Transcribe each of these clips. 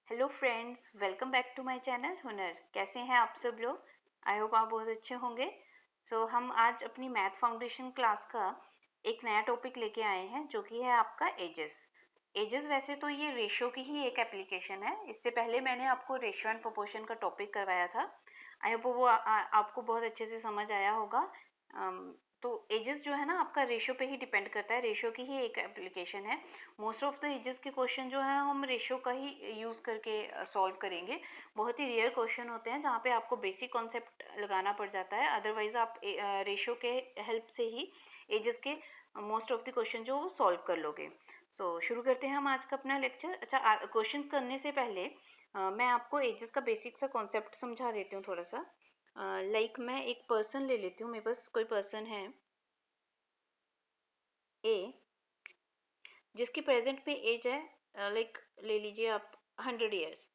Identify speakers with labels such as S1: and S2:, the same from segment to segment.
S1: Hello friends, welcome back to my channel Hunar. कैसे हैं आप सब लोग? आई होप आप बहुत अच्छे होंगे। हम आज अपनी मैथ फाउंडेशन क्लास का एक नया टॉपिक लेके आए हैं जो कि है आपका एजेस। एजेस वैसे तो ये रेशो की ही एक एप्लीकेशन है। इससे पहले मैंने आपको रेशो एंड प्रोपोर्शन का टॉपिक करवाया था। आई होप वो आपको बहुत अच्छे से समझ आया होगा। तो एजेस जो है ना आपका रेशो पे ही डिपेंड करता है। रेशो की ही एक एप्लीकेशन है। मोस्ट ऑफ द एजेस के क्वेश्चन जो है हम रेशो का ही यूज़ करके सॉल्व करेंगे। बहुत ही रेयर क्वेश्चन होते हैं जहाँ पे आपको बेसिक कॉन्सेप्ट लगाना पड़ जाता है, अदरवाइज आप रेशो के हेल्प से ही एजेस के मोस्ट ऑफ द क्वेश्चन जो वो सॉल्व कर लोगे। शुरू करते हैं हम आज का अपना लेक्चर। अच्छा, क्वेश्चन करने से पहले मैं आपको एजेस का बेसिक सा कॉन्सेप्ट समझा देती हूँ थोड़ा सा। मैं एक पर्सन ले लेती हूँ। मेरे पास कोई पर्सन है ए, जिसकी प्रेजेंट में एज है ले लीजिए आप 100 ईयर्स,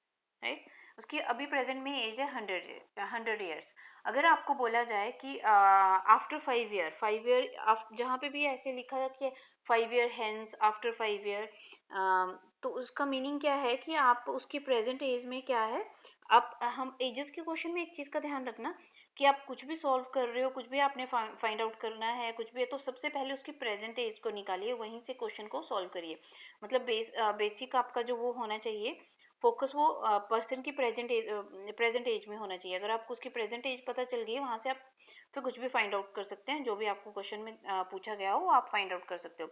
S1: राइट। उसकी अभी प्रेजेंट में एज है 100 ईयर्स। अगर आपको बोला जाए कि आफ्टर 5 ईयर जहाँ पे भी ऐसे लिखा है कि 5 ईयर हैंस, आफ्टर 5 ईयर, तो उसका मीनिंग क्या है कि आप उसकी प्रेजेंट एज में क्या है। आप हम एजेस के क्वेश्चन में एक चीज़ का ध्यान रखना कि आप कुछ भी सॉल्व कर रहे हो, कुछ भी आपने फाइंड आउट करना है, कुछ भी है, तो सबसे पहले उसकी प्रेजेंट एज को निकालिए, वहीं से क्वेश्चन को सॉल्व करिए। मतलब बेसिक आपका जो वो होना चाहिए, फोकस वो पर्सन की प्रेजेंट एज में होना चाहिए। अगर आपको उसकी प्रेजेंट एज पता चल गई, वहाँ से आप फिर कुछ भी फाइंड आउट कर सकते हैं। जो भी आपको क्वेश्चन में पूछा गया हो वो आप फाइंड आउट कर सकते हो।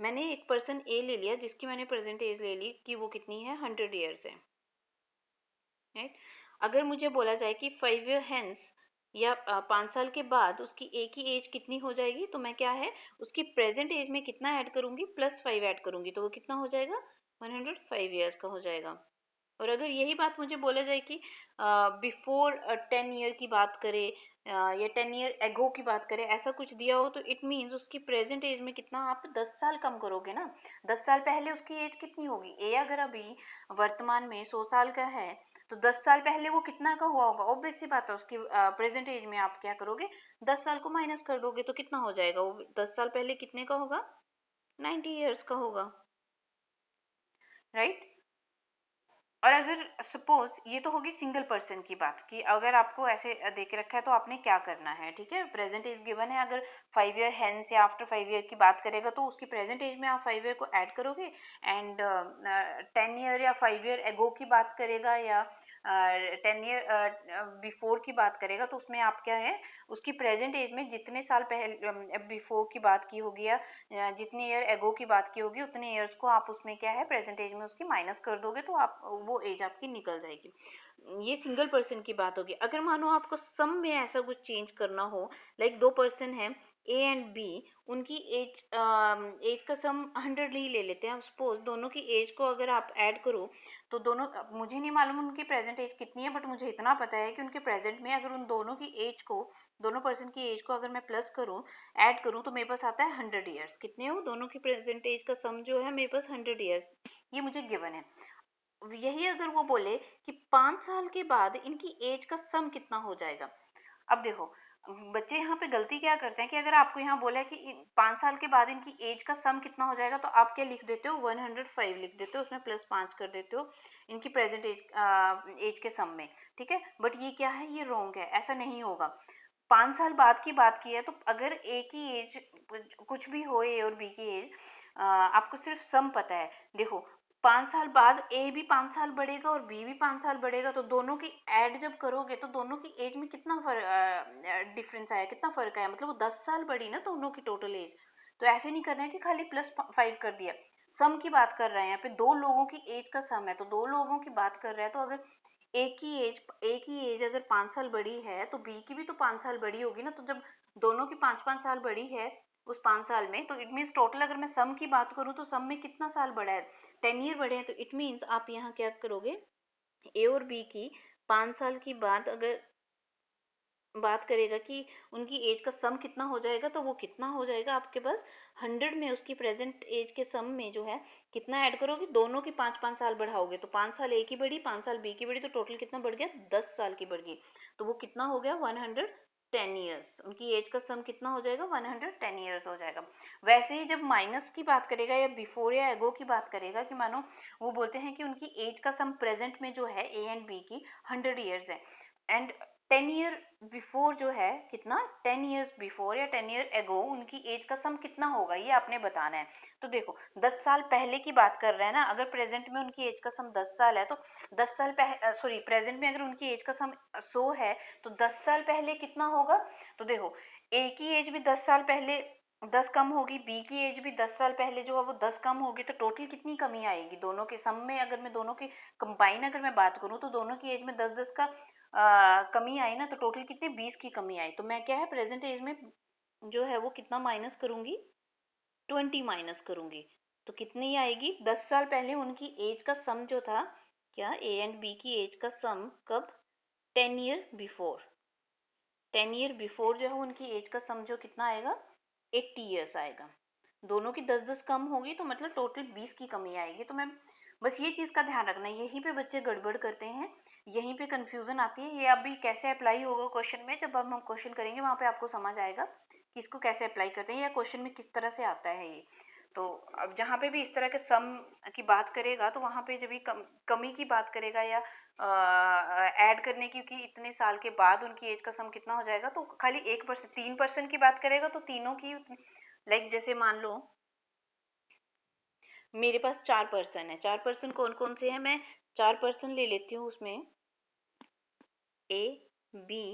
S1: मैंने एक पर्सन ए ले लिया जिसकी मैंने प्रेजेंट एज ले ली कि वो कितनी है, 100 ईयर्स है, राइट। अगर मुझे बोला जाए कि 5 ईयर हैंस या 5 साल के बाद उसकी ए की एज कितनी हो जाएगी, तो मैं क्या है उसकी प्रेजेंट एज में कितना ऐड करूंगी, +5 ऐड करूंगी, तो वो कितना हो जाएगा, 105 ईयर्स का हो जाएगा। और अगर यही बात मुझे बोला जाए कि बिफोर 10 ईयर की बात करें, या 10 ईयर एगो की बात करें, ऐसा कुछ दिया हो, तो इट मीन्स उसकी प्रेजेंट एज में कितना आप 10 साल कम करोगे ना। 10 साल पहले उसकी एज कितनी होगी, ए अगर अभी वर्तमान में 100 साल का है, तो 10 साल पहले वो कितना का हुआ होगा। ऑब्वियस सी बात है, उसकी प्रेजेंट एज में आप क्या करोगे, 10 साल को माइनस कर दोगे, तो कितना हो जाएगा वो, 10 साल पहले कितने का होगा, 90 ईयर्स का होगा, राइट। और अगर सपोज, ये तो होगी सिंगल पर्सन की बात कि अगर आपको ऐसे दे के रखा है तो आपने क्या करना है, ठीक है। प्रेजेंट एज गिवन है, अगर 5 ईयर हैंस या आफ्टर 5 ईयर की बात करेगा तो उसकी प्रेजेंट एज में आप 5 ईयर को ऐड करोगे। एंड 10 ईयर या 5 ईयर एगो की बात करेगा, या 10 ईयर बिफोर की बात करेगा, तो उसमें आप क्या है उसकी प्रेजेंट एज में जितने साल पहले बिफोर की बात की होगी, या जितनी ईयर एगो की बात की होगी, उतने ईयर्स को आप उसमें क्या है प्रेजेंट एज में उसकी माइनस कर दोगे, तो आप वो एज आपकी निकल जाएगी। ये सिंगल पर्सन की बात होगी। अगर मानो आपको सम में ऐसा कुछ चेंज करना हो, दो पर्सन है ए एंड बी, उनकी एज एज का सम 100 ही ले लेते हैं। सपोज दोनों की एज को अगर आप ऐड करो, तो दोनों, मुझे नहीं मालूम उनकी प्रेजेंट एज कितनी है, बट मुझे इतना पता है कि उनके प्रेजेंट में अगर उन दोनों की एज को, दोनों पर्सन की एज को अगर मैं प्लस करूं, ऐड करूं, तो मेरे पास आता है 100 ईयर्स। कितने हो, दोनों की प्रेजेंट एज का सम जो है मेरे पास 100 ईयर्स, ये मुझे गिवन है। यही अगर वो बोले कि 5 साल के बाद इनकी एज का सम कितना हो जाएगा। अब देखो, बच्चे यहाँ पे गलती क्या करते हैं कि अगर आपको यहाँ बोला है कि 5 साल के बाद इनकी एज का सम कितना हो जाएगा, तो आप क्या लिख देते हो, 105 लिख देते हो, उसमें +5 कर देते हो इनकी प्रेजेंट एज के सम में, ठीक है। बट ये क्या है, ये रॉन्ग है, ऐसा नहीं होगा। 5 साल बाद की बात की है, तो अगर ए की एज कुछ भी हो, ए और बी की एज, आपको सिर्फ सम पता है। देखो, 5 साल बाद ए भी 5 साल बढ़ेगा और बी भी 5 साल बढ़ेगा, तो दोनों की ऐड जब करोगे तो दोनों की एज में कितना डिफरेंस आया, कितना फर्क आया, मतलब वो 10 साल बढ़ी ना दोनों की टोटल एज। तो ऐसे नहीं करना है कि खाली +5 कर दिया। सम की बात कर रहे हैं यहाँ पे, दो लोगों की एज का सम है, तो दो लोगों की बात कर रहे हैं, तो अगर ए की एज अगर 5 साल बड़ी है, तो बी की भी तो 5 साल बड़ी होगी ना। तो जब दोनों की 5-5 साल बड़ी है उस 5 साल में, तो इट मीन्स टोटल अगर मैं सम की बात करूँ तो सम में कितना साल बढ़ा है, 10 ईयर बढ़े हैं। तो इट मीन्स आप यहाँ क्या करोगे, ए और बी की 5 साल की बात अगर बात करेगा कि उनकी एज का सम कितना हो जाएगा, तो वो कितना हो जाएगा आपके पास, 100 में उसकी प्रेजेंट एज के सम में जो है कितना ऐड करोगे, दोनों की 5-5 साल बढ़ाओगे, तो 5 साल ए की बढ़ी, 5 साल बी की बढ़ी, तो टोटल कितना बढ़ गया, 10 साल की बढ़ गई। तो वो कितना हो गया, 100 10 ईयर्स, उनकी एज का सम कितना हो जाएगा 110 ईयर्स हो जाएगा। वैसे ही जब माइनस की बात करेगा या बिफोर या एगो की बात करेगा कि मानो वो बोलते हैं कि उनकी एज का सम प्रेजेंट में जो है ए एंड बी की 100 ईयर्स है, एंड 10 ईयर बिफोर जो है कितना 10 ईयर्स बिफोर या 10 ईयर एगो उनकी एज का सम कितना होगा ये आपने बताना है। तो देखो 10 साल पहले की बात कर रहे हैं ना, अगर प्रेजेंट में उनकी एज का सम 10 साल है तो 10 साल सॉरी प्रेजेंट में अगर उनकी एज का सम 100 है तो 10 साल पहले कितना होगा। तो देखो ए की एज भी 10 साल पहले 10 कम होगी, बी की एज भी 10 साल पहले जो है वो 10 कम होगी, तो टोटल कितनी कमी आएगी दोनों के सम में। अगर मैं दोनों की कंबाइन अगर मैं बात करूँ तो दोनों की एज में 10-10 का कमी आई ना, तो टोटल कितने 20 की कमी आई। तो मैं क्या है प्रेजेंट एज में जो है वो कितना माइनस करूंगी 20 माइनस करूंगी, तो कितनी आएगी 10 साल पहले उनकी एज का सम जो था क्या ए एंड बी की एज का सम कब 10 ईयर बिफोर, 10 ईयर बिफोर जो है उनकी एज का सम जो कितना आएगा 80 ईयर्स आएगा। दोनों की 10-10 कम होगी तो मतलब टोटल 20 की कमी आएगी। तो मैं बस ये चीज़ का ध्यान रखना, यहीं पे बच्चे गड़बड़ करते हैं, यहीं पे कंफ्यूजन आती है। ये अभी कैसे अप्लाई होगा क्वेश्चन में, जब हम क्वेश्चन करेंगे वहाँ पे आपको समझ आएगा कि इसको कैसे अप्लाई करते हैं या क्वेश्चन में किस तरह से आता है ये। तो अब जहाँ पे भी इस तरह के सम की बात करेगा तो वहाँ पे जब भी कमी की बात करेगा या ऐड करने की कि इतने साल के बाद उनकी एज का सम कितना हो जाएगा, तो खाली 1% 3% की बात करेगा तो तीनों की लाइक जैसे मान लो मेरे पास 4 पर्सन है, 4 पर्सन कौन कौन से हैं, मैं 4 पर्सन ले लेती हूँ उसमें A B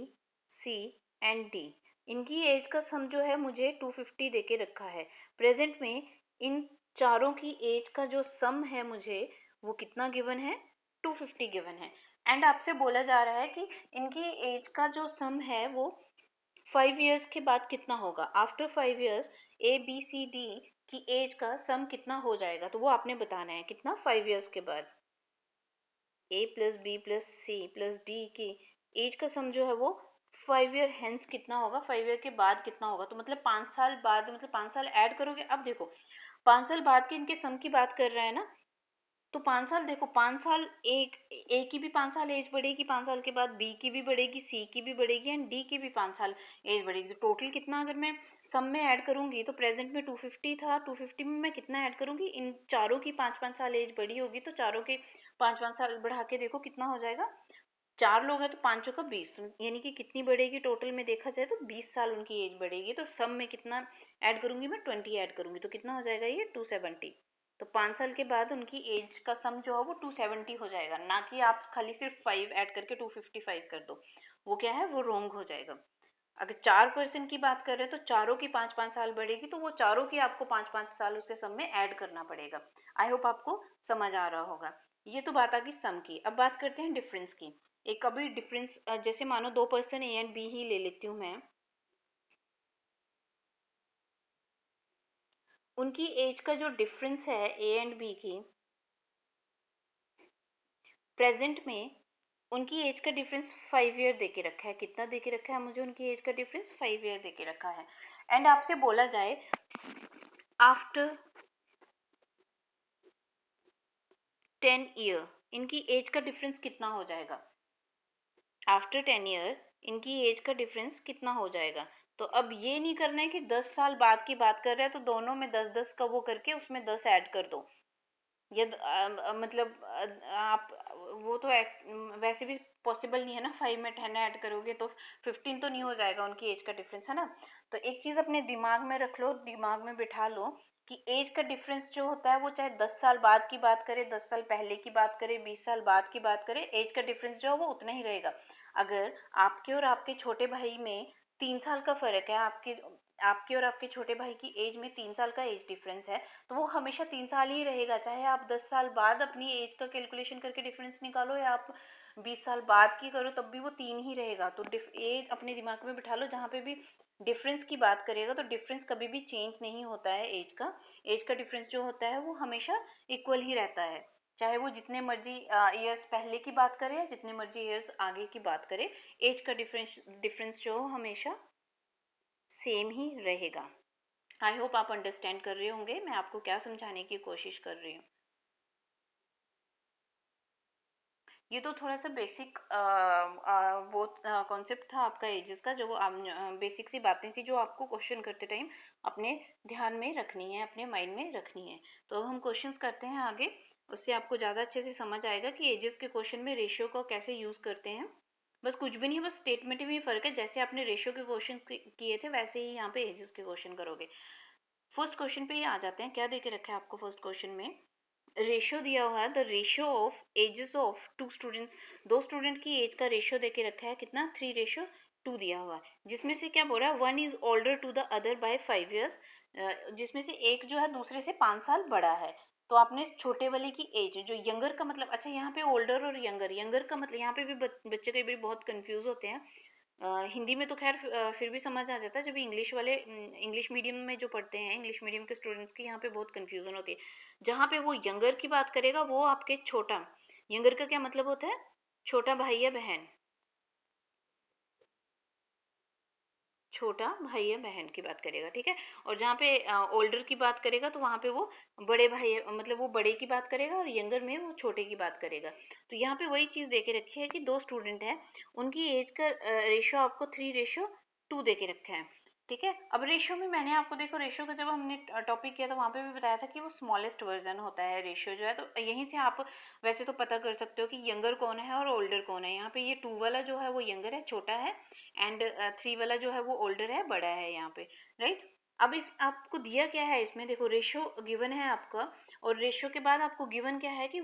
S1: C and D. इनकी एज का सम जो है मुझे 250 दे के रखा है। प्रेजेंट में इन चारों की एज का जो सम है मुझे वो कितना गिवन है 250 गिवन है। एंड आपसे बोला जा रहा है कि इनकी एज का जो सम है वो 5 ईयर्स के बाद कितना होगा। After 5 years A B C D की एज का सम कितना हो जाएगा, तो वो आपने बताना है कितना 5 ईयर्स के बाद A plus B plus C plus D की एज का सम जो है वो 5 ईयर हेंस कितना होगा, 5 ईयर के बाद कितना होगा। तो मतलब 5 साल बाद, मतलब 5 साल ऐड करोगे। अब देखो 5 साल बाद के इनके सम की बात कर रहा है ना, तो 5 साल देखो 5 साल एक ए की भी 5 साल एज बढ़ेगी, 5 साल के बाद बी की भी बढ़ेगी, सी की भी बढ़ेगी एंड डी की भी 5 साल एज बढ़ेगी। तो टोटल कितना अगर मैं सम में ऐड करूंगी तो प्रेजेंट में 250 था, 250 में मैं कितना ऐड करूंगी, इन चारों की 5-5 साल एज बढ़ी होगी तो चारों के 5-5 साल बढ़ा के देखो कितना हो जाएगा। 4 लोग हैं तो 5 का 20, यानी कि कितनी बढ़ेगी टोटल में देखा जाए तो 20 साल उनकी एज बढ़ेगी। तो सम में कितना ऐड करूंगी मैं 20 ऐड करूंगी तो कितना हो जाएगा ये 270। तो 5 साल के बाद उनकी एज का सम जो है वो 270 हो जाएगा, ना कि आप खाली सिर्फ 5 ऐड करके 255 कर दो, वो क्या है वो रॉन्ग हो जाएगा। अगर 4 पर्सन की बात कर रहे हैं तो चारों की 5-5 साल बढ़ेगी तो वो चारों की आपको 5-5 साल उसके सम में ऐड करना पड़ेगा। आई होप आपको समझ आ रहा होगा। ये तो बात आ गई सम की। अब बात करते हैं डिफरेंस की। एक अभी डिफरेंस जैसे मानो 2 पर्सन ए एंड बी ही ले लेती हूँ मैं, उनकी एज का जो डिफरेंस है ए एंड बी की प्रेजेंट में उनकी एज का डिफरेंस 5 ईयर दे के रखा है। कितना दे के रखा है मुझे उनकी एज का डिफरेंस 5 ईयर दे के रखा है। एंड आपसे बोला जाए आफ्टर 10 ईयर इनकी एज का डिफरेंस कितना हो जाएगा, आफ्टर 10 ईयर इनकी एज का डिफरेंस कितना हो जाएगा। तो अब ये नहीं करना है कि 10 साल बाद की बात कर रहे हैं तो दोनों में 10-10 का वो करके उसमें 10 ऐड कर दो। ये मतलब आप वो तो वैसे भी पॉसिबल नहीं है ना, 5 में 10 ऐड करोगे तो 15 तो नहीं हो जाएगा उनकी एज का डिफरेंस, है ना। तो एक चीज़ अपने दिमाग में रख लो, दिमाग में बिठा लो कि एज का डिफरेंस जो होता है वो चाहे 10 साल बाद की बात करें, 10 साल पहले की बात करें, 20 साल बाद की बात करें, एज का डिफरेंस जो है वो उतना ही रहेगा। अगर आपके और आपके छोटे भाई में 3 साल का फ़र्क है, आपके आपके और आपके छोटे भाई की एज में 3 साल का एज डिफरेंस है, तो वो हमेशा 3 साल ही रहेगा। चाहे आप 10 साल बाद अपनी एज का कैलकुलेशन करके डिफरेंस निकालो या आप 20 साल बाद की करो तब भी वो 3 ही रहेगा। तो एज अपने दिमाग में बिठा लो, जहाँ पे भी डिफरेंस की बात करेगा तो डिफरेंस कभी भी चेंज नहीं होता है एज का। एज का डिफरेंस जो होता है वो हमेशा इक्वल ही रहता है, चाहे वो जितने मर्जी ईयर्स पहले की बात करें या जितने मर्जी ईयर्स आगे की बात करें, एज का डिफरेंस जो हमेशा सेम ही रहेगा। आई होप आप अंडरस्टैंड कर रहे होंगे मैं आपको क्या समझाने की कोशिश कर रही हूँ। ये तो थोड़ा सा बेसिक वो कॉन्सेप्ट था आपका एजेस का, जो बेसिक सी बातें थी जो आपको क्वेश्चन करते टाइम अपने ध्यान में रखनी है, अपने माइंड में रखनी है। तो अब हम क्वेश्चंस करते हैं आगे, उससे आपको ज़्यादा अच्छे से समझ आएगा कि एजेस के क्वेश्चन में रेशियो को कैसे यूज़ करते हैं। बस कुछ भी नहीं है, बस स्टेटमेंट में फ़र्क है। जैसे आपने रेशियो के क्वेश्चन किए थे वैसे ही यहाँ पे एजेस के क्वेश्चन करोगे। फर्स्ट क्वेश्चन पे ही आ जाते हैं, क्या दे के रखा है आपको फर्स्ट क्वेश्चन में। रेशियो दिया हुआ है, the ratio of ages of two students, दो स्टूडेंट की एज का रेशियो दे के रखा है कितना, 3:2 दिया हुआ है। जिसमें से क्या बोल रहा है, one is older to the other by 5 years, जिसमें से एक जो है दूसरे से 5 साल बड़ा है। तो आपने छोटे वाले की एज, जो यंगर का मतलब, अच्छा यहाँ पे ओल्डर और यंगर, यंगर का मतलब यहाँ पे भी बच्चे कई बार बहुत कंफ्यूज होते हैं। हिंदी में तो खैर फिर भी समझ आ जाता है, जब इंग्लिश वाले इंग्लिश मीडियम में जो पढ़ते हैं, इंग्लिश मीडियम के स्टूडेंट्स की यहाँ पे बहुत कंफ्यूजन होती है। जहाँ पे वो यंगर की बात करेगा वो आपके छोटा, यंगर का क्या मतलब होता है, छोटा भाई या बहन, छोटा भाई या बहन की बात करेगा, ठीक है। और जहाँ पे ओल्डर की बात करेगा तो वहाँ पे वो बड़े भाई, मतलब वो बड़े की बात करेगा, और यंगर में वो छोटे की बात करेगा। तो यहाँ पे वही चीज़ दे के रखी है कि दो स्टूडेंट हैं, उनकी एज का रेशो आपको 3:2 दे के रखा है, ठीक है। अब रेशियो में मैंने आपको, देखो रेशियो का जब हमने टॉपिक किया था वहाँ पे भी बताया था कि वो स्मॉलेस्ट वर्जन होता है रेशियो जो है। तो यहीं से आप वैसे तो पता कर सकते हो कि यंगर कौन है और ओल्डर कौन है। यहाँ पे ये 2 वाला जो है वो यंगर है, छोटा है, एंड 3 वाला जो है वो ओल्डर है, बड़ा है यहाँ पे, राइट। अब इस आपको दिया क्या है इसमें, देखो रेशियो गिवन है आपका, और रेशियो के बाद आपको गिवन क्या है कि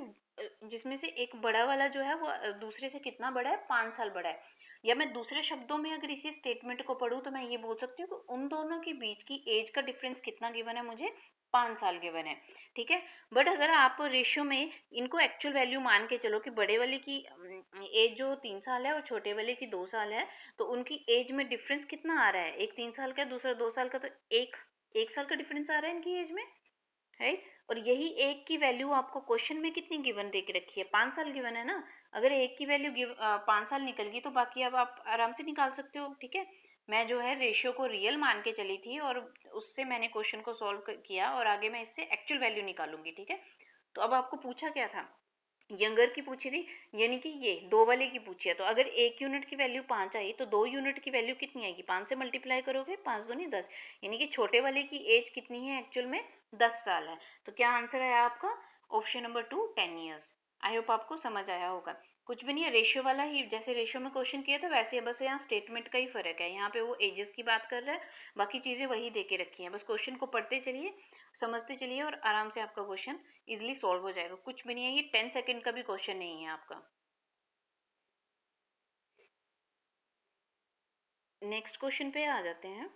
S1: जिसमें से एक बड़ा वाला जो है वो दूसरे से कितना बड़ा है, 5 साल बड़ा है। या मैं दूसरे शब्दों में अगर इसी स्टेटमेंट को पढूं तो मैं ये बोल सकती हूँ कि उन दोनों के बीच की एज का डिफरेंस कितना गिवन है मुझे, 5 साल गिवन है, ठीक है। बट अगर आप रेशियो में इनको एक्चुअल वैल्यू मान के चलो कि बड़े वाले की एज जो 3 साल है और छोटे वाले की 2 साल है, तो उनकी एज में डिफरेंस कितना आ रहा है, एक 3 साल का दूसरा 2 साल का, तो एक 1 साल का डिफरेंस आ रहा है इनकी एज में, राइट। और यही एक की वैल्यू आपको क्वेश्चन में कितनी गिवन दे के रखी है, 5 साल गिवन है ना। अगर एक की वैल्यू 5 साल निकल गई तो बाकी अब आप आराम से निकाल सकते हो, ठीक है। मैं जो है रेशियो को रियल मान के चली थी और उससे मैंने क्वेश्चन को सॉल्व किया, और आगे मैं इससे एक्चुअल वैल्यू निकालूंगी, ठीक है। तो अब आपको पूछा क्या था, यंगर की पूछी थी, यानी कि ये दो वाले की पूछी है। तो अगर एक यूनिट की वैल्यू 5 आई तो 2 यूनिट की वैल्यू कितनी आएगी, 5 से मल्टीप्लाई करोगे, 5 दूनी 10, यानी कि छोटे वाले की एज कितनी है एक्चुअल में, 10 साल है। तो क्या आंसर है आपका, option number 2, 10 years। I hope आपको समझ आया होगा। कुछ भी नहीं है, रेशियो वाला ही, जैसे रेशियो में क्वेश्चन किया था वैसे, बस यहाँ स्टेटमेंट का ही फर्क है। यहाँ पे वो एजेस की बात कर रहा है, बाकी चीज़ें वही दे के रखी हैं। बस क्वेश्चन को पढ़ते चलिए, समझते चलिए, और आराम से आपका क्वेश्चन इजिली सॉल्व हो जाएगा। कुछ भी नहीं है, ये 10 सेकेंड का भी क्वेश्चन नहीं है आपका। नेक्स्ट क्वेश्चन पे आ जाते हैं।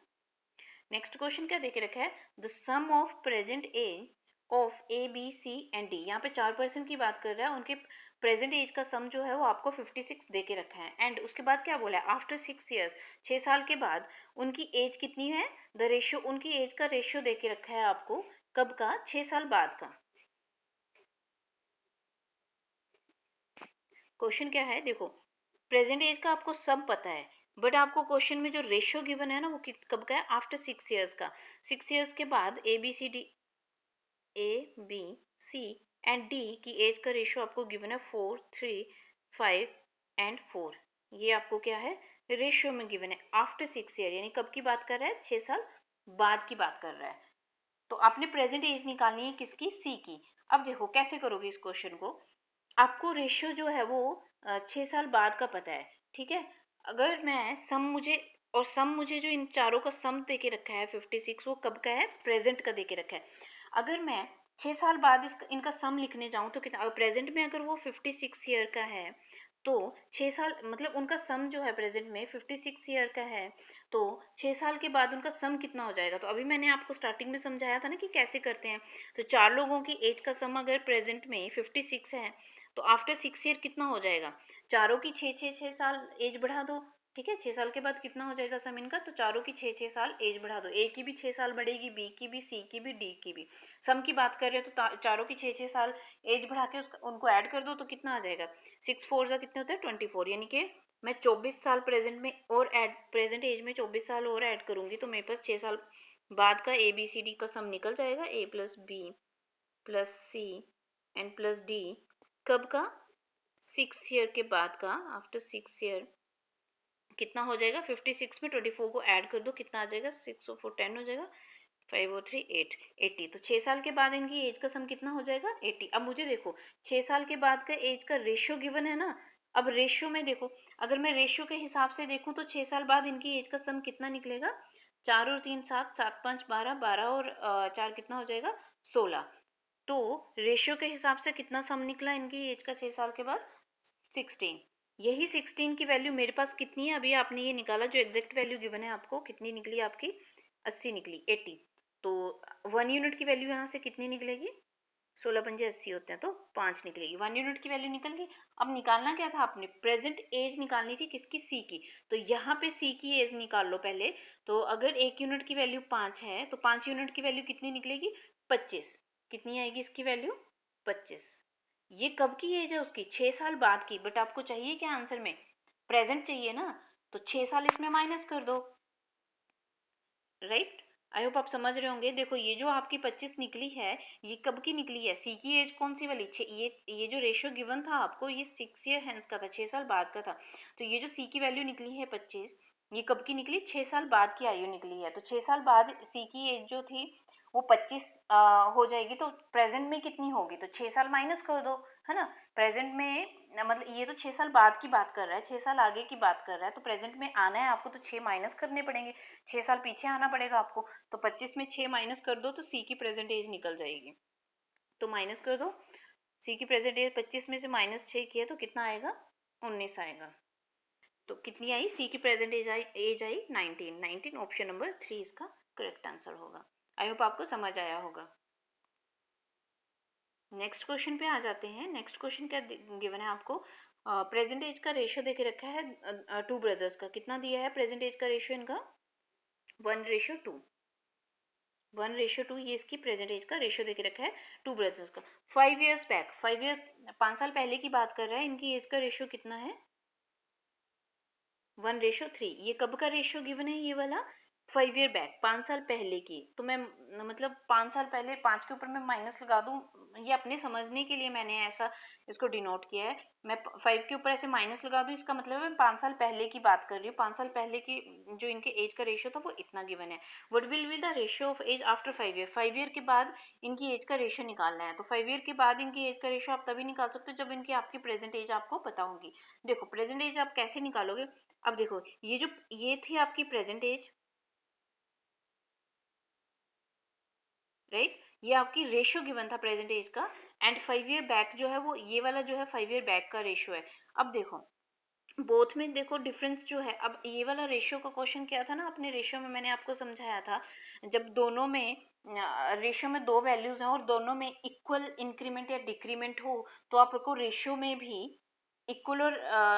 S1: नेक्स्ट क्वेश्चन क्या देके रखा है, the sum of present age of A B C and D. यहाँ पे 4 पर्सन की बात कर रहा है, उनके प्रेजेंट एज का सम जो है वो आपको 56 दे के रखा है। एंड उसके बाद क्या बोला है, आफ्टर 6 years, 6 साल के बाद उनकी एज कितनी है, द रेशियो, उनकी एज का रेशियो दे के रखा है आपको, कब का, 6 साल बाद का। क्वेश्चन क्या है, देखो प्रेजेंट एज का आपको सब पता है, बट आपको क्वेश्चन में जो रेशियो गिवन है ना वो कब का है, आफ्टर 6 years का। 6 years के बाद A B C and D की एज का रेशियो आपको गिवन है 4, 3, 5 एंड 4। ये आपको क्या है, रेशियो में गिवन है आफ्टर 6 year, यानी कब की बात कर रहा है, 6 साल बाद की बात कर रहा है। तो आपने प्रेजेंट एज निकालनी है किसकी, सी की। अब देखो कैसे करोगे इस क्वेश्चन को, आपको रेशियो जो है वो 6 साल बाद का पता है, ठीक है। अगर मैं सम मुझे, और सम मुझे जो इन चारों का सम दे के रखा है 56, वो कब का है, प्रेजेंट का दे के रखा है। अगर मैं 6 साल बाद इनका सम लिखने जाऊँ तो कितना, प्रेजेंट में अगर वो 56 ईयर का है तो 6 साल, मतलब उनका सम जो है प्रेजेंट में 56 ईयर का है, तो 6 साल के बाद उनका सम कितना हो जाएगा। तो अभी मैंने आपको स्टार्टिंग में समझाया था ना कि कैसे करते हैं। तो चार लोगों की एज का सम अगर प्रेजेंट में 56 है, तो आफ्टर 6 ईयर कितना हो जाएगा, चारों की 6 6 6 साल एज बढ़ा दो, ठीक है। 6 साल के बाद कितना हो जाएगा सम इनका, तो चारों की 6 6 साल एज बढ़ा दो, ए की भी 6 साल बढ़ेगी, बी की भी, सी की भी, डी की भी। सम की बात कर रहे हो तो चारों की 6 6 साल एज बढ़ा के उसका उनको ऐड कर दो, तो कितना आ जाएगा, 6 4 कितने होते हैं, 24। यानी कि मैं 24 साल प्रेजेंट में और ऐड, प्रेजेंट एज में 24 साल और ऐड करूंगी तो मेरे पास 6 साल बाद का ए बी सी डी का सम निकल जाएगा, A plus B plus C and plus D, कब का, 6 ईयर के बाद का, आफ्टर 6 ईयर कितना हो जाएगा, 56 में 24 को ऐड कर दो, कितना आ जाएगा, 6 और 4 10 हो जाएगा, 5 और 3 8 80। तो 6 साल के बाद इनकी एज का सम कितना हो जाएगा, 80। अब मुझे देखो 6 साल के बाद का एज का रेशियो गिवन है ना, अब रेशियो में देखो, अगर मैं रेशियो के हिसाब से देखूं तो 6 साल बाद इनकी एज का सम कितना निकलेगा, 4 और 3 7, 7 5 12, 12 और 4 कितना हो जाएगा, 16। तो रेशियो के हिसाब से कितना सम निकला इनकी एज का 6 साल के बाद, 16। यही 16 की वैल्यू मेरे पास कितनी है, अभी आपने ये निकाला जो एग्जैक्ट वैल्यू गिवन है आपको, कितनी निकली आपकी, 80 निकली, 80। तो 1 यूनिट की वैल्यू यहाँ से कितनी निकलेगी, 16 पंजे 80 होते हैं, तो 5 निकलेगी, 1 यूनिट की वैल्यू निकल गई। अब निकालना क्या था आपने, प्रेजेंट एज निकालनी थी किसकी, सी की। तो यहाँ पे सी की एज निकाल लो पहले। तो अगर 1 यूनिट की वैल्यू 5 है तो 5 यूनिट की वैल्यू कितनी निकलेगी, 25। कितनी आएगी इसकी वैल्यू, 25। ये कब की एज है उसकी, 6 साल बाद की। बट आपको चाहिए क्या आंसर में, प्रेजेंट चाहिए ना, तो 6 साल इसमें माइनस कर दो, राइट। आई होप आप समझ रहे होंगे। देखो ये जो आपकी 25 निकली है, ये कब की निकली है, सी की एज कौन सी वाली, ये जो रेशियो गिवन था आपको, ये 6 ईयर हेंस का था, 6 साल बाद का था। तो ये जो सी की वैल्यू निकली है 25, ये कब की निकली, 6 साल बाद की आयु निकली है। तो 6 साल बाद सी की एज जो थी वो 25 हो जाएगी। तो प्रेजेंट में कितनी होगी, तो 6 साल माइनस कर दो, है ना। प्रेजेंट में मतलब ये तो 6 साल बाद की बात कर रहा है, 6 साल आगे की बात कर रहा है, तो प्रेजेंट में आना है आपको तो 6 माइनस करने पड़ेंगे, 6 साल पीछे आना पड़ेगा आपको। तो 25 में 6 माइनस कर दो तो सी की प्रेजेंट एज निकल जाएगी। तो माइनस कर दो, सी की प्रेजेंट एज 25 में से माइनस 6 किया तो कितना आएगा, 19 आएगा। तो कितनी आई, सी की प्रेजेंट एज आई 19। 19 ऑप्शन नंबर 3 इसका करेक्ट आंसर होगा। आई होप आपको समझ आया होगा। नेक्स्ट क्वेश्चन पे आ जाते हैं। नेक्स्ट क्वेश्चन क्या गिवन है आपको, प्रेजेंट एज का रेशियो देके रखा है 2 ब्रदर्स का। कितना दिया है प्रेजेंट एज का रेशियो इनका, 1:2। 1:2 ये इसकी प्रेजेंट एज का रेशियो देके रखा है 2 ब्रदर्स का। 5 ईयर्स बैक, 5 साल पहले की बात कर रहा है, इनकी एज का रेशियो कितना है, 1:3। ये कब का रेशियो गिवन है ये वाला, 5 ईयर बैक, 5 साल पहले की। तो मैं मतलब 5 साल पहले, 5 के ऊपर मैं माइनस लगा दूं, ये अपने समझने के लिए मैंने ऐसा इसको डिनोट किया है। मैं 5 के ऊपर ऐसे माइनस लगा दूं, इसका मतलब है मैं 5 साल पहले की बात कर रही हूँ। 5 साल पहले की जो इनके एज का रेशियो था वो इतना गिवन है। What will be the ratio of age after 5 year, 5 year के बाद इनकी एज का रेशियो निकालना है। तो 5 ईयर के बाद इनकी एज का रेशियो आप तभी निकाल सकते हो जब इनकी आपकी प्रेजेंट एज आपको पता होगी। देखो प्रेजेंट एज आप कैसे निकालोगे, अब देखो ये थी आपकी प्रेजेंट एज, राइट। ये आपकी रेशियो गिवन था प्रेजेंट एज का, एंड 5 ईयर बैक जो है वो ये वाला जो है 5 ईयर बैक का रेशियो है। अब देखो बोथ में देखो डिफरेंस जो है, अब ये वाला रेशियो का क्वेश्चन क्या था ना, अपने रेशियो में मैंने आपको समझाया था, जब दोनों में रेशियो में दो वैल्यूज हैं और दोनों में इक्वल इंक्रीमेंट या डिक्रीमेंट हो, तो आपको रेशियो में भी इक्वल और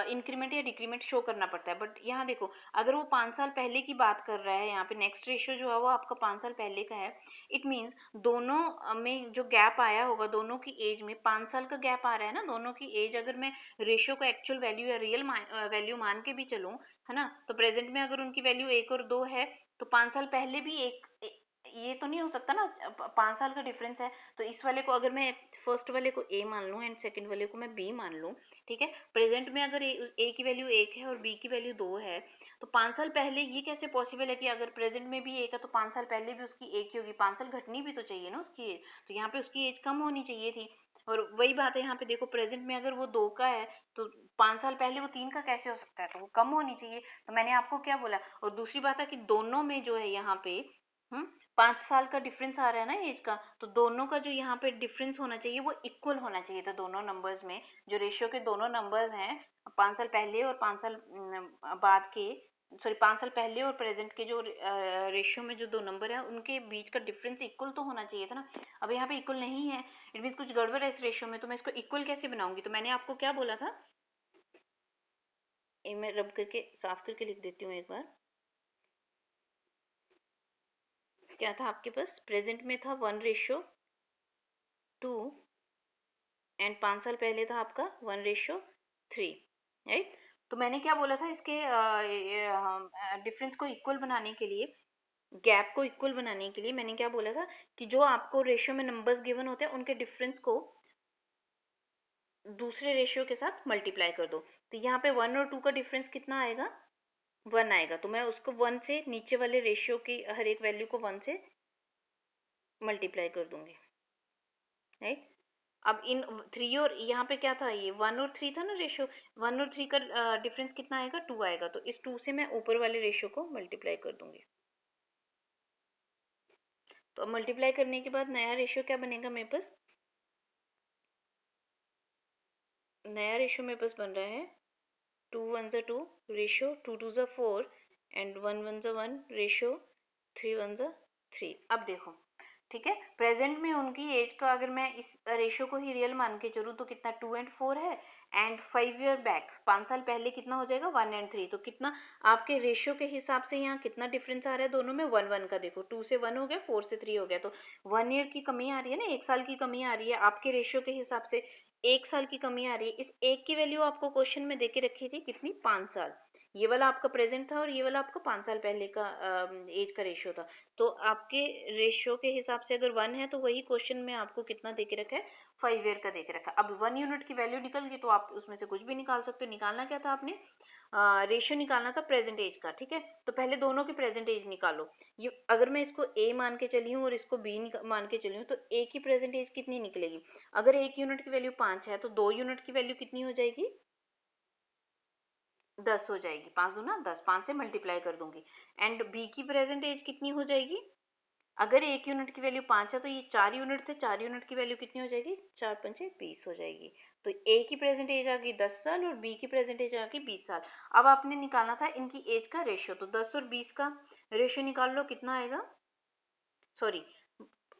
S1: इंक्रीमेंट या डिक्रीमेंट शो करना पड़ता है। बट यहाँ देखो अगर वो 5 साल पहले की बात कर रहा है, यहाँ पे नेक्स्ट रेशियो जो है वो आपका 5 साल पहले का है। इट मीन्स दोनों में जो गैप आया होगा, दोनों की एज में 5 साल का गैप आ रहा है ना, दोनों की एज अगर मैं रेशियो को एक्चुअल वैल्यू या रियल वैल्यू मान के भी चलूँ, है ना, तो प्रेजेंट में अगर उनकी वैल्यू 1 और 2 है तो 5 साल पहले भी ये तो नहीं हो सकता ना, 5 साल का डिफरेंस है। तो इस वाले को अगर मैं फर्स्ट वाले को ए मान लूँ एंड सेकंड वाले को मैं बी मान लूँ, ठीक है। प्रेजेंट में अगर ए की वैल्यू 1 है और बी की वैल्यू 2 है, तो 5 साल पहले ये कैसे पॉसिबल है कि अगर प्रेजेंट में भी 1 है तो 5 साल पहले भी उसकी 1 ही होगी, 5 साल घटनी भी तो चाहिए ना उसकी एज, तो यहाँ पे उसकी एज कम होनी चाहिए थी। और वही बात है यहाँ पे देखो प्रेजेंट में अगर वो 2 का है तो 5 साल पहले वो 3 का कैसे हो सकता है, तो वो कम होनी चाहिए। तो मैंने आपको क्या बोला, और दूसरी बात है कि दोनों में जो है यहाँ पे 5 साल का डिफरेंस आ रहा है ना एज का, तो दोनों का जो यहाँ पे डिफरेंस होना चाहिए वो इक्वल होना चाहिए था दोनों नंबर्स में। जो रेशियो के दोनों नंबर्स हैं 5 साल पहले और 5 साल बाद के, सॉरी 5 साल पहले और प्रेजेंट के जो रेशियो में जो दो नंबर है उनके बीच का डिफरेंस इक्वल तो होना चाहिए था ना। अब यहाँ पे इक्वल नहीं है, इट मीन्स कुछ गड़बड़ है इस रेशियो में, तो मैं इसको इक्वल कैसे बनाऊंगी। तो मैंने आपको क्या बोला था, मैं रब करके साफ करके लिख देती हूँ एक बार। क्या था आपके पास, प्रेजेंट में था 1:2 एंड 5 साल पहले था आपका 1:3, राइट। तो मैंने क्या बोला था, इसके डिफरेंस को इक्वल बनाने के लिए, गैप को इक्वल बनाने के लिए मैंने क्या बोला था कि जो आपको रेशियो में नंबर्स गिवन होते हैं उनके डिफरेंस को दूसरे रेशियो के साथ मल्टीप्लाई कर दो। तो यहाँ पे 1 और 2 का डिफरेंस कितना आएगा, 1 आएगा। तो मैं उसको 1 से नीचे वाले रेशियो की हर एक वैल्यू को 1 से मल्टीप्लाई कर दूंगी, राइट। अब इन 3 और यहाँ पे क्या था, ये 1 और 3 था ना रेशियो, 1 और 3 का डिफरेंस कितना आएगा, 2 आएगा। तो इस 2 से मैं ऊपर वाले रेशियो को मल्टीप्लाई कर दूंगी। तो अब मल्टीप्लाई करने के बाद नया रेशियो क्या बनेगा मेरे पास, नया रेशियो मेरे पास बन रहा है 2 1 ज़ा 2 रेशियो 2 2 ज़ा 4 एंड 1 1 ज़ा 1 रेशियो 3 1 ज़ा 3। अब देखो, ठीक है, प्रेजेंट में उनकी एज का अगर मैं इस रेशियो को ही रियल मान के चलूँ तो कितना 2 एंड 4 है, एंड 5 ईयर बैक 5 साल पहले कितना हो जाएगा 1 एंड 3। तो कितना आपके रेशियो के हिसाब से यहाँ कितना डिफरेंस आ रहा है दोनों में, 1 1 का। देखो 2 से 1 हो गया, 4 से 3 हो गया, तो 1 ईयर की कमी आ रही है ना, 1 साल की कमी आ रही है आपके रेशियो के हिसाब से, 1 साल की कमी आ रही है। इस एक की वैल्यू आपको क्वेश्चन में देके रखी थी कितनी, 5 साल। ये वाला आपका प्रेजेंट था और ये वाला आपका 5 साल पहले का एज का रेशियो था। तो आपके रेशियो के हिसाब से अगर 1 है तो वही क्वेश्चन में आपको कितना देके रखा है, 5 ईयर का देके रखा है। अब 1 यूनिट की वैल्यू निकल गई तो आप उसमें से कुछ भी निकाल सकते हो। निकालना क्या था आपने, रेशियो निकालना था प्रेजेंट एज का, ठीक है। तो पहले दोनों की प्रेजेंट एज निकालो। ये अगर मैं इसको ए मान के चली हूँ और इसको बी मान के चली हूँ तो ए की प्रेजेंट एज कितनी निकलेगी, अगर 1 यूनिट की वैल्यू 5 है तो 2 यूनिट की वैल्यू कितनी हो जाएगी, 10 हो जाएगी। 5 दूना 10, 5 से मल्टीप्लाई कर दूंगी। एंड बी की प्रेजेंट एज कितनी हो जाएगी, अगर 1 यूनिट की वैल्यू 5 है तो ये 4 यूनिट थे, 4 यूनिट की वैल्यू कितनी हो जाएगी, 4 पंचे 20 हो जाएगी। तो ए की प्रेजेंट एज आ गई 10 साल और बी की प्रेजेंट एज आ गई 20 साल। अब आपने निकालना था इनकी एज का रेशियो, तो 10 और 20 का रेशियो निकाल लो, कितना आएगा, सॉरी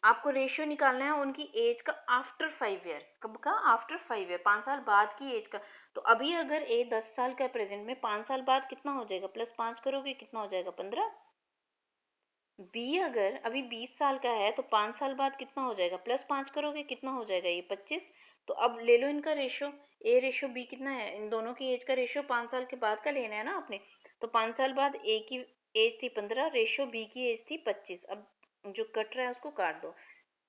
S1: आपको रेशियो निकालना है उनकी एज का आफ्टर 5 ईयर, कब का, आफ्टर 5 ईयर, 5 साल बाद की एज का। तो अभी अगर ए 10 साल का प्रेजेंट में, 5 साल बाद कितना हो जाएगा, प्लस 5 करोगे कितना हो जाएगा 15। बी अगर अभी 20 साल का है तो 5 साल बाद कितना हो जाएगा, प्लस 5 करोगे कितना हो जाएगा ये 25। तो अब ले लो इनका रेशियो, ए रेशियो बी कितना है, इन दोनों की एज का रेशियो 5 साल के बाद का लेना है ना आपने। तो 5 साल बाद ए की एज थी 15, रेशियो बी की एज थी 25। अब जो कट रहा है उसको काट दो,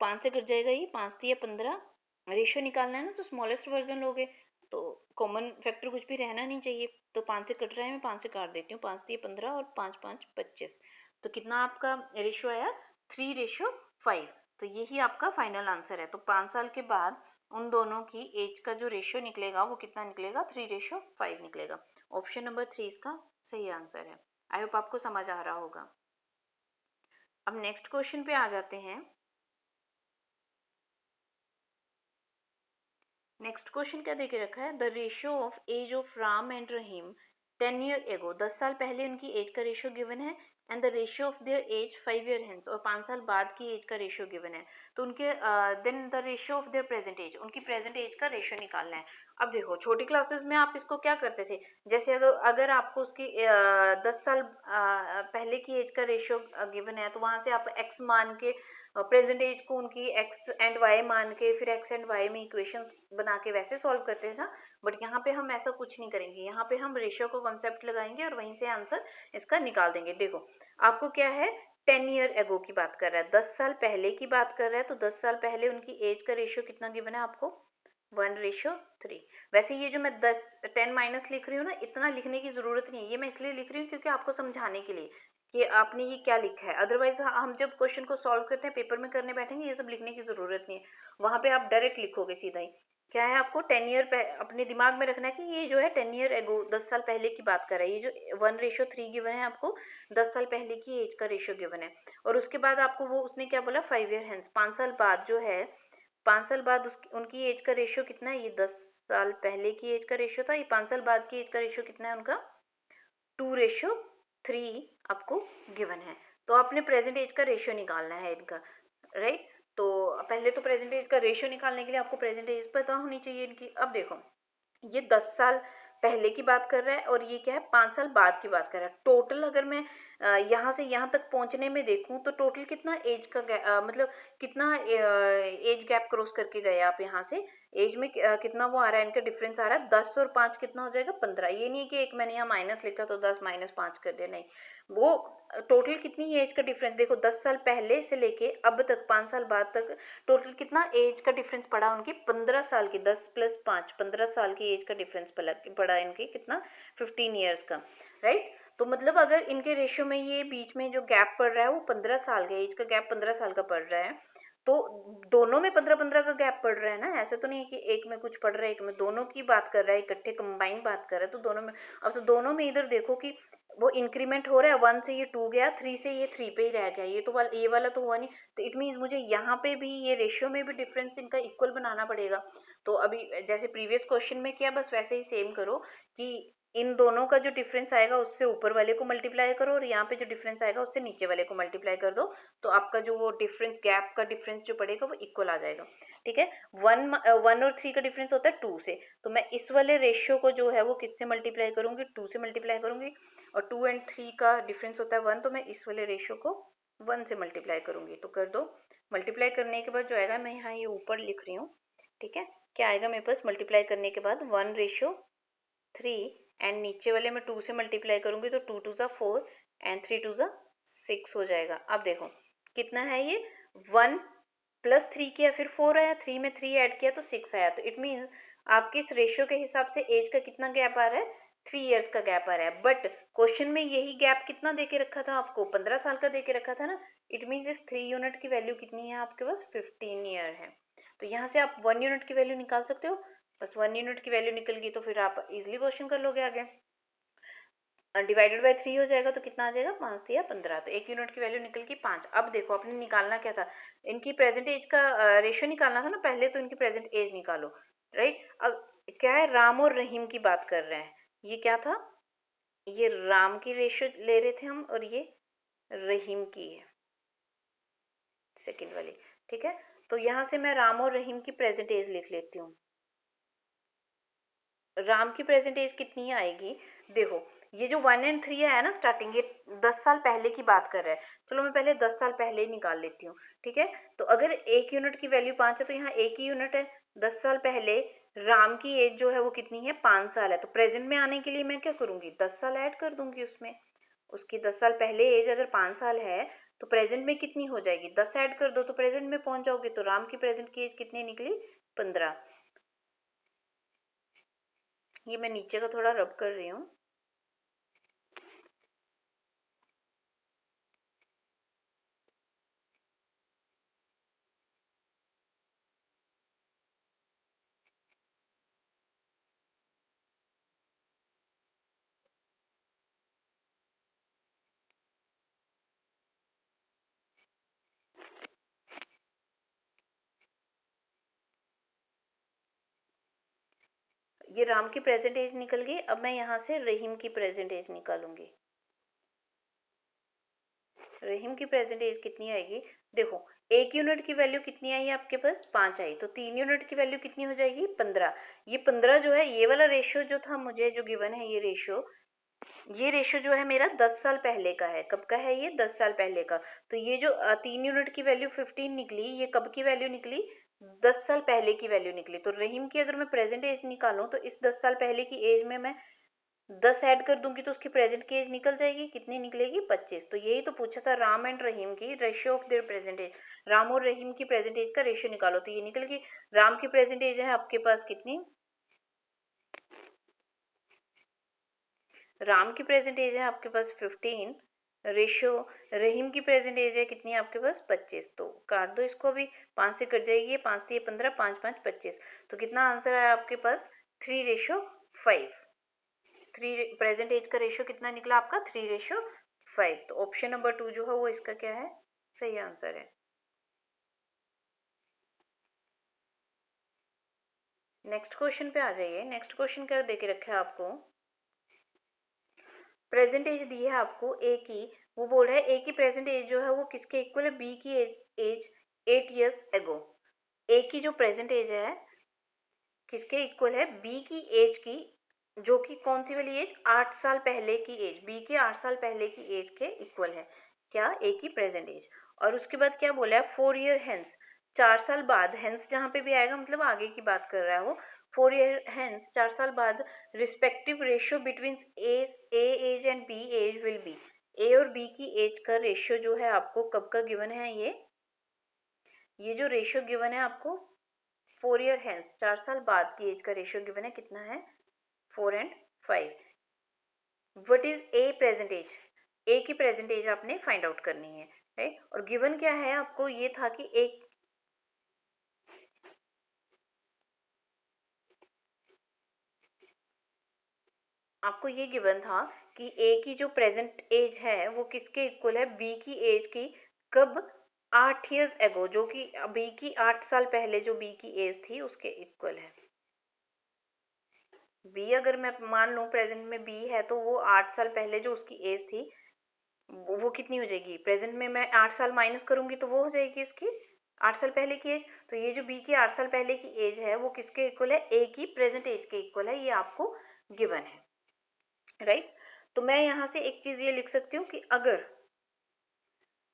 S1: 5 से कट जाएगा, ये 5 थी या 15, रेशियो निकालना है ना तो स्मॉलेस्ट वर्जन लोगे, तो कॉमन फैक्टर कुछ भी रहना नहीं चाहिए। तो 5 से कट रहा है, मैं 5 से काट देती हूँ, 5 थी 15 और 5 5 25। तो कितना आपका रेशियो आया, 3:5। तो यही आपका फाइनल आंसर है। तो 5 साल के बाद उन दोनों की एज का जो रेशियो निकलेगा वो कितना निकलेगा, 3:5 निकलेगा। ऑप्शन नंबर 3 इसका सही आंसर है। आई होप आपको समझ आ रहा होगा। अब नेक्स्ट क्वेश्चन पे आ जाते हैं। नेक्स्ट क्वेश्चन क्या देके रखा है, the ratio of age of Ram and Rahim 10 year ago, 10 साल पहले उनकी एज का रेशियो गिवन है, and the ratio of their age 5 year hence, और 5 साल बाद की एज का रेशियो गिवन है। तो उनके then the ratio of their present age, उनकी प्रेजेंट एज का रेशियो निकालना है। अब देखो छोटी क्लासेस में आप इसको क्या करते थे, जैसे अगर आपको उसकी 10 साल पहले की एज का रेशियो गिवन है तो वहां से आप एक्स मान के प्रेजेंट एज को उनकी एक्स एंड वाई मान के फिर एक्स एंड वाई में इक्वेशंस बना के वैसे सॉल्व करते हैं ना। बट यहाँ पे हम ऐसा कुछ नहीं करेंगे, यहाँ पे हम रेशियो को कॉन्सेप्ट लगाएंगे और वहीं से आंसर इसका निकाल देंगे। देखो आपको क्या है, 10 ईयर एगो की बात कर रहा है, 10 साल पहले की बात कर रहा है, तो 10 साल पहले उनकी एज का रेशियो कितना गिवन है आपको, 1:3। वैसे ये जो मैं 10 माइनस लिख रही हूँ ना, इतना लिखने की जरूरत नहीं है, ये मैं इसलिए लिख रही हूँ क्योंकि आपको समझाने के लिए कि आपने ये क्या लिखा है। अदरवाइज हम जब क्वेश्चन को सॉल्व करते हैं पेपर में करने बैठेंगे ये सब लिखने की जरूरत नहीं है, वहां पे आप डायरेक्ट लिखोगे सीधा ही। क्या है, आपको 10 ईयर अपने दिमाग में रखना है कि ये जो है 10 ईयर एगो, 10 साल पहले की बात कर रहा है। ये जो 1:3 गिवन है आपको, 10 साल पहले की एज का रेशियो गिवन है। और उसके बाद आपको वो उसने क्या बोला, 5 ईयर हेंस, 5 साल बाद जो है, 5 साल बाद उनकी एज का रेशियो कितना है, ये 10 साल पहले की एज का रेशियो था, ये 5 साल बाद की एज का रेशियो कितना है उनका, 2:3 आपको गिवन है। तो आपने प्रेजेंट एज का रेशियो निकालना है इनका, राइट। तो पहले तो प्रेजेंट एज का रेशियो निकालने के लिए आपको प्रेजेंट एज पता होनी चाहिए इनकी। अब देखो ये 10 साल पहले की बात कर रहा है और ये क्या है, 5 साल बाद की बात कर रहा है। टोटल अगर मैं यहाँ से यहाँ तक पहुँचने में देखूँ तो टोटल कितना एज का मतलब कितना एज गैप क्रॉस करके गए आप यहाँ से, एज में कितना वो आ रहा है, इनका डिफरेंस आ रहा है 10 और 5 कितना हो जाएगा 15। ये नहीं कि एक मैंने यहाँ माइनस लिखा तो 10 माइनस 5 कर दिया, नहीं, वो टोटल कितनी एज का डिफरेंस देखो, 10 साल पहले से लेके अब तक 5 साल बाद तक टोटल कितना एज का डिफरेंस पड़ा उनकी, 15 साल की, 10 प्लस 5 15 साल की एज का डिफरेंस पड़ा इनकी कितना 15 ईयर्स का, राइट। तो मतलब अगर इनके रेशियो में ये बीच में जो गैप पड़ रहा है वो 15 साल का, एज का गैप 15 साल का पड़ रहा है, तो दोनों में 15-15 का गैप पड़ रहा है ना, ऐसा तो नहीं है कि एक में कुछ पड़ रहा है एक में, दोनों की बात कर रहा है, इकट्ठे कंबाइन बात कर रहा है, तो दोनों में, अब तो दोनों में इधर देखो कि वो इंक्रीमेंट हो रहा है, 1 से ये 2 गया, 3 से ये 3 पे ही रह गया, ये तो ये वाला तो हुआ नहीं, तो इट मीन्स मुझे यहाँ पे भी ये रेशियो में भी डिफरेंस इनका इक्वल बनाना पड़ेगा। तो अभी जैसे प्रीवियस क्वेश्चन में किया बस वैसे ही सेम करो कि इन दोनों का जो डिफरेंस आएगा उससे ऊपर वाले को मल्टीप्लाई करो और यहाँ पे जो डिफरेंस आएगा उससे नीचे वाले को मल्टीप्लाई कर दो, तो आपका जो वो डिफरेंस गैप का डिफरेंस जो पड़ेगा वो इक्वल आ जाएगा, ठीक है। 1 और 3 का डिफरेंस होता है 2 से, तो मैं इस वाले रेशियो को जो है वो किससे मल्टीप्लाई करूंगी, 2 से मल्टीप्लाई करूंगी, और 2 एंड 3 का डिफरेंस होता है 1, तो मैं इस वाले रेशियो को 1 से मल्टीप्लाई करूंगी, तो कर दो। मल्टीप्लाई करने के बाद जो आएगा, मैं यहाँ ये ऊपर लिख रही हूँ, ठीक है, क्या आएगा मेरे पास, मल्टीप्लाई करने के बाद 1:3 एंड नीचे वाले में 2 से मल्टीप्लाई करूंगी तो 2 2 ज़ा 4 एंड 3 2 ज़ा 6 हो जाएगा। अब देखो कितना है ये, 1 प्लस 3 किया फिर 4 आया, 3 में 3 ऐड किया तो 6 आया, तो इट मीन्स आपके इस रेशियो के हिसाब से एज का कितना गैप आ रहा है, 3 ईयर्स का गैप आ रहा है, बट क्वेश्चन में यही गैप कितना दे के रखा था आपको, 15 साल का दे के रखा था ना, इट मीन्स इस 3 यूनिट की वैल्यू कितनी है आपके पास, 15 ईयर है। तो यहाँ से आप 1 यूनिट की वैल्यू निकाल सकते हो, बस 1 यूनिट की वैल्यू निकल गई तो फिर आप इजिली क्वेश्चन कर लोगे आगे, डिवाइडेड बाय 3 हो जाएगा तो कितना आ जाएगा, 5 3 15, तो 1 यूनिट की वैल्यू निकल गई 5। अब देखो आपने निकालना क्या था, इनकी प्रेजेंट एज का रेशियो निकालना था ना, पहले तो इनकी प्रेजेंट एज निकालो, राइट। अब क्या है, राम और रहीम की बात कर रहे हैं, ये क्या था, ये राम की रेशियो ले रहे थे हम और ये रहीम की है सेकंड वाली, ठीक है। तो यहाँ से मैं राम और रहीम की प्रेजेंट एज लिख लेती हूँ। राम की प्रेजेंट एज कितनी आएगी, देखो ये जो 1 एंड 3 है ना स्टार्टिंग, ये 10 साल पहले की बात कर रहा है, चलो मैं पहले 10 साल पहले ही निकाल लेती हूँ, ठीक है। तो अगर 1 यूनिट की वैल्यू 5 है तो यहाँ 1 ही यूनिट है, 10 साल पहले राम की एज जो है वो कितनी है, 5 साल है, तो प्रेजेंट में आने के लिए मैं क्या करूँगी, 10 साल ऐड कर दूंगी उसमें, उसकी 10 साल पहले एज अगर 5 साल है तो प्रेजेंट में कितनी हो जाएगी, 10 ऐड कर दो तो प्रेजेंट में पहुंच जाओगे, तो राम की प्रेजेंट की एज कितनी निकली, 15। ये मैं नीचे का थोड़ा रब कर रही हूँ, ये राम की प्रेजेंट एज निकल गई। अब मैं यहाँ से रहीम की प्रेजेंट एज निकालूंगी, रहीम की प्रेजेंट एज कितनी आएगी, देखो 1 यूनिट की वैल्यू कितनी आई आपके पास, 5 आई, तो 3 यूनिट की वैल्यू कितनी हो जाएगी, 15। ये 15 जो है, ये वाला रेशियो जो था मुझे जो गिवन है, ये रेशियो जो है मेरा 10 साल पहले का है, कब का है ये, 10 साल पहले का। तो ये जो 3 यूनिट की वैल्यू 15 निकली, ये कब की वैल्यू निकली, 10 साल पहले की वैल्यू निकली। तो रहीम की अगर मैं प्रेजेंट एज निकालूं तो इस 10 साल पहले की एज में मैं 10 ऐड कर दूंगी तो उसकी प्रेजेंट की एज निकल जाएगी, कितनी निकलेगी, 25। तो यही तो पूछा था, राम एंड रहीम की ratio of their present age, Ram और रहीम की प्रेजेंट एज का रेशियो निकालो, तो ये निकल गई। राम की प्रेजेंट एज है आपके पास कितनी, राम की प्रेजेंट एज है आपके पास 15, रेशियो रहीम की प्रेजेंट एज है कितनी आपके पास, 25। तो काट दो इसको, अभी 5 से कट जाएगी, 5 3 15, 5 5 25, तो कितना आंसर आया आपके पास, 3:5। 3 प्रेजेंट एज का रेशियो कितना निकला आपका, 3:5। तो ऑप्शन नंबर 2 जो है वो इसका क्या है, सही आंसर है। नेक्स्ट क्वेश्चन पे आ जाइए। नेक्स्ट क्वेश्चन क्या दे के रखा है आपको, प्रेजेंट एज दी है आपको ए की, वो बोल रहा है ए की प्रेजेंट एज जो है वो किसके इक्वल है, बी की एज 8 ईयर्स एगो। ए की जो प्रेजेंट एज है किसके इक्वल है, बी की एज की जो कि कौन सी वाली एज, 8 साल पहले की एज, बी के 8 साल पहले की एज के इक्वल है क्या, ए की प्रेजेंट एज। और उसके बाद क्या बोला है, 4 ईयर हेंस, 4 साल बाद, हेंस जहाँ पे भी आएगा मतलब आगे की बात कर रहा है वो, 4 ईयर हेंस, 4 साल बाद, respective ratio between A age and B age will be, A और बी की एज का रेशियो जो है आपको कब का गिवन है, ये जो रेशियो गिवन है आपको 4 ईयर हेंस, 4 साल बाद की एज का रेशियो गिवन है, कितना है, 4 and 5। What is A present age, A की प्रेजेंट एज आपने फाइंड आउट करनी है, राइट। और गिवन क्या है आपको, ये था कि एक, आपको ये गिवन था कि ए की जो प्रेजेंट एज है वो किसके इक्वल है, बी की एज की, कब, 8 ईयर्स एगो, जो कि बी की 8 साल पहले जो बी की एज थी उसके इक्वल है। बी अगर मैं मान लूँ प्रेजेंट में बी है तो वो 8 साल पहले जो उसकी एज थी वो कितनी हो जाएगी, प्रेजेंट में मैं 8 साल माइनस करूंगी तो वो हो जाएगी इसकी 8 साल पहले की एज। तो ये जो बी की 8 साल पहले की एज है वो किसके इक्वल है, ए की प्रेजेंट एज के इक्वल है, ये आपको गिवन है, राइट। तो मैं यहाँ से एक चीज ये लिख सकती हूँ कि अगर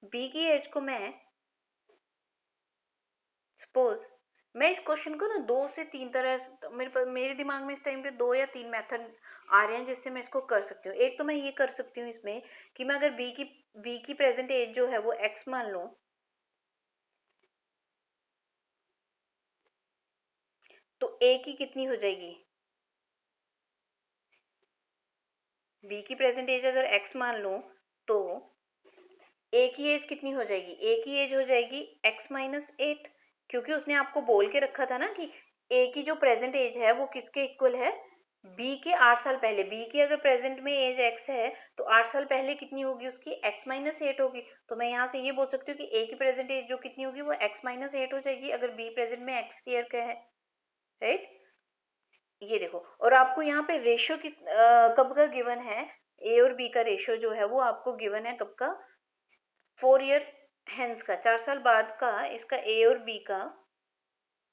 S1: बी की एज को मैं, सपोज मैं इस क्वेश्चन को ना 2 से 3 तरह, मेरे दिमाग में इस टाइम पे 2 या 3 मेथड आ रहे हैं जिससे मैं इसको कर सकती हूँ। एक तो मैं ये कर सकती हूँ इसमें कि मैं अगर बी की प्रेजेंट एज जो है वो एक्स मान लूँ, तो ए की कितनी हो जाएगी, बी की प्रेजेंट एज अगर एक्स मान लूँ तो ए की एज कितनी हो जाएगी, ए की एज हो जाएगी x-8, क्योंकि उसने आपको बोल के रखा था ना कि ए की जो प्रेजेंट एज है वो किसके इक्वल है, बी के 8 साल पहले, बी की अगर प्रेजेंट में एज x है तो 8 साल पहले कितनी होगी उसकी, x-8 होगी। तो मैं यहाँ से ये बोल सकती हूँ कि ए की प्रेजेंट एज जो कितनी होगी वो x-8 हो जाएगी अगर बी प्रेजेंट में x ईयर का है, राइट। ये देखो, और आपको यहाँ पे रेशियो कब का गिवन है, ए और बी का रेशियो जो है वो आपको गिवन है कब का, 4 ईयर हेंस का, 4 साल बाद का इसका ए और बी का